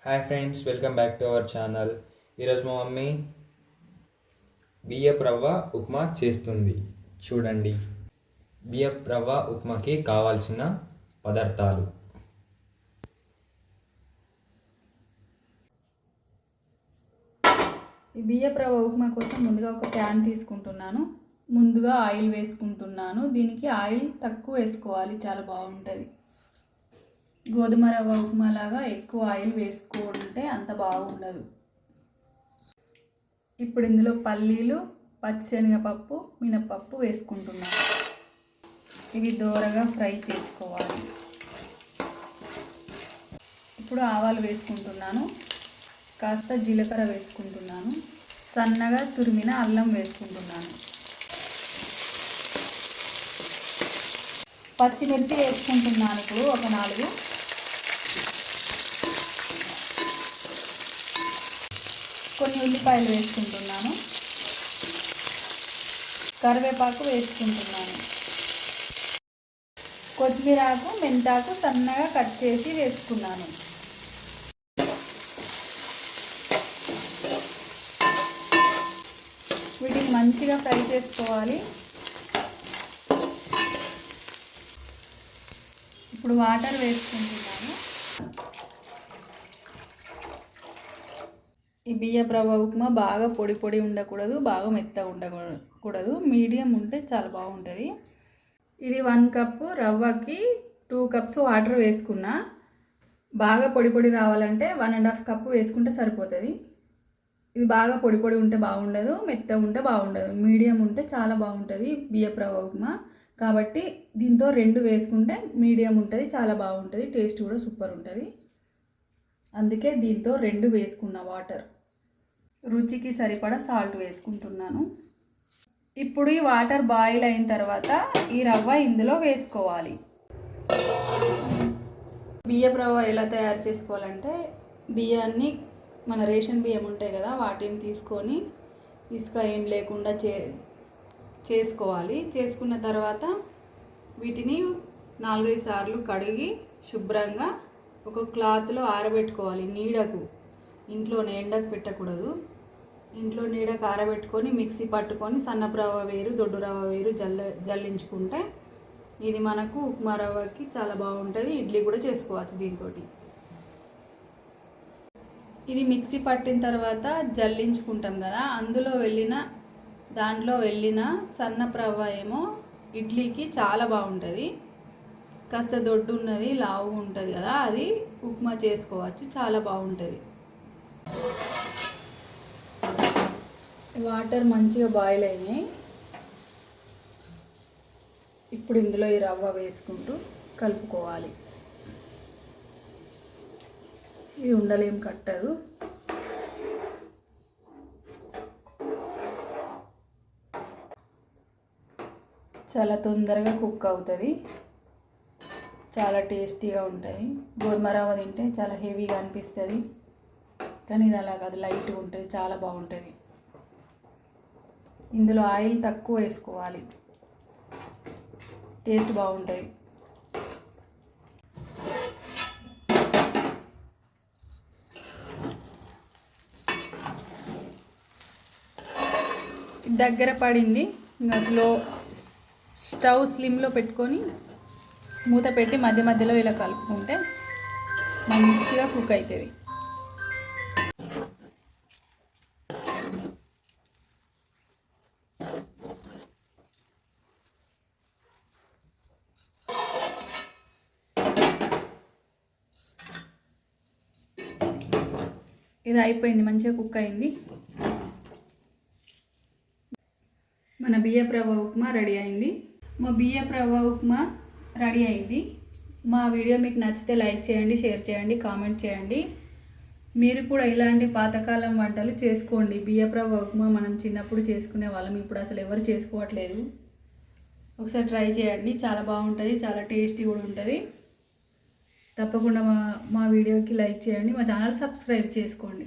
Hi friends, welcome back to our channel. ఈరోజు మా mummy బియ్యపు రవ్వ ఉప్మా చేస్తుంది. చూడండి. బియ్యపు రవ్వ ఉప్మాకి కావాల్సిన పదార్థాలు: ఈ బియ్యపు రవ్వ ఉప్మా కోసం ముందుగా ఒక ప్యాన్ తీసుకుంటున్నాను. ముందుగా ఆయిల్ వేసుకుంటున్నాను. దీనికి ఆయిల్ తక్కువ వేసుకోవాలి, చాలా బాగుంటుంది. గోధుమ రవ్వ ఉప్మా లాగా ఎక్కువ ఆయిల్ వేసుకుంటే అంత బాగుండదు. ఇప్పుడు ఇందులో పల్లీలు, పచ్చిశనగపప్పు, మినపప్పు వేసుకుంటున్నాను. ఇవి దోరగా ఫ్రై చేసుకోవాలి. ఇప్పుడు ఆవాలు వేసుకుంటున్నాను. కాస్త జీలకర్ర వేసుకుంటున్నాను. సన్నగా తురిమిన అల్లం వేసుకుంటున్నాను. పచ్చిమిర్చి వేసుకుంటున్నాను. ఇప్పుడు ఒక 4. కొన్ని ఉల్లిపాయలు వేసుకుంటున్నాను. కరివేపాకు వేసుకుంటున్నాను. కొత్తిమీర ఆకు, మెంతాకు సన్నగా కట్ చేసి వేసుకున్నాను. వీటిని మంచిగా ఫ్రై చేసుకోవాలి. ఇప్పుడు వాటర్ వేసుకుంటున్నాను. ఈ బియ్యపు రవ్వ ఉప్మా బాగా పొడి పొడి ఉండకూడదు, బాగా మెత్తగా ఉండకూడదు, మీడియం ఉంటే చాలా బాగుంటుంది. ఇది 1 కప్పు రవ్వకి 2 కప్స్ వాటర్ వేసుకున్నా. బాగా పొడి పొడి రావాలంటే 1.5 కప్పు వేసుకుంటే సరిపోతుంది. ఇది బాగా పొడి పొడి ఉంటే బాగుండదు, మెత్తగా ఉంటే బాగుండదు, మీడియం ఉంటే చాలా బాగుంటుంది బియ్యపు రవ్వ ఉప్మా. కాబట్టి దీంతో 2 వేసుకుంటే మీడియం ఉంటుంది, చాలా బాగుంటుంది, టేస్ట్ కూడా సూపర్ ఉంటుంది. అందుకే దీంతో 2 వేసుకున్న వాటర్. రుచికి సరిపడా సాల్ట్ వేసుకుంటున్నాను. ఇప్పుడు ఈ వాటర్ బాయిల్ అయిన తర్వాత ఈ రవ్వ ఇందులో వేసుకోవాలి. బియ్యపు రవ్వ ఎలా తయారు చేసుకోవాలంటే, బియ్యాన్ని మన రేషన్ బియ్యం ఉంటాయి కదా, వాటిని తీసుకొని ఇసుక ఏం లేకుండా చేసుకోవాలి. చేసుకున్న తర్వాత వీటిని 4-5 సార్లు కడిగి శుభ్రంగా ఒక క్లాత్లో ఆరబెట్టుకోవాలి. నీడకు, ఇంట్లోనే ఎండకు పెట్టకూడదు. ఇంట్లో నీడకు ఆరబెట్టుకొని మిక్సీ పట్టుకొని సన్నపు రవ్వ వేరు, దొడ్డు రవ్వ వేరు జల్లించుకుంటే ఇది మనకు ఉప్మా రవ్వకి చాలా బాగుంటుంది. ఇడ్లీ కూడా చేసుకోవచ్చు దీంతో. ఇది మిక్సీ పట్టిన తర్వాత జల్లించుకుంటాం కదా, దాంట్లో వెళ్ళిన సన్నపు రవ్వ ఏమో ఇడ్లీకి చాలా బాగుంటుంది. కాస్త దొడ్డు ఉన్నది, లావు ఉంటుంది కదా, అది ఉప్మా చేసుకోవచ్చు, చాలా బాగుంటుంది. వాటర్ మంచిగా బాయిల్ అయినాయి. ఇప్పుడు ఇందులో ఈ రవ్వ వేసుకుంటూ కలుపుకోవాలి. ఇది ఉండలేం కట్టదు. చాలా తొందరగా కుక్ అవుతుంది, చాలా టేస్టీగా ఉంటుంది. గోధుమ రవ్వ తింటే చాలా హెవీగా అనిపిస్తుంది, కానీ ఇది అలా కాదు, లైట్గా ఉంటుంది, చాలా బాగుంటుంది. ఇందులో ఆయిల్ తక్కువ వేసుకోవాలి, టేస్ట్ బాగుంటుంది. దగ్గర పడింది. ఇంకా స్టవ్ స్లిమ్లో పెట్టుకొని మూత పెట్టి మధ్య మధ్యలో ఇలా కలుపుకుంటే మంచిగా కుక్ అవుతుంది. ఇది అయిపోయింది, మంచిగా కుక్ అయింది. మన బియ్యపు రవ్వ ఉప్మా రెడీ అయింది. మా బియ్యపు రవ్వ ఉప్మా రెడీ అయింది. మా వీడియో మీకు నచ్చితే లైక్ చేయండి, షేర్ చేయండి, కామెంట్ చేయండి. మీరు కూడా ఇలాంటి పాతకాలం వంటలు చేసుకోండి. బియ్యపు రవ్వ ఉప్మా మనం చిన్నప్పుడు చేసుకునే వాళ్ళం, ఇప్పుడు అసలు ఎవరు చేసుకోవట్లేదు. ఒకసారి ట్రై చేయండి, చాలా బాగుంటుంది, చాలా టేస్టీ కూడా ఉంటుంది. తప్పకుండా మా వీడియోకి లైక్ చేయండి, మా ఛానల్ సబ్స్క్రైబ్ చేసుకోండి.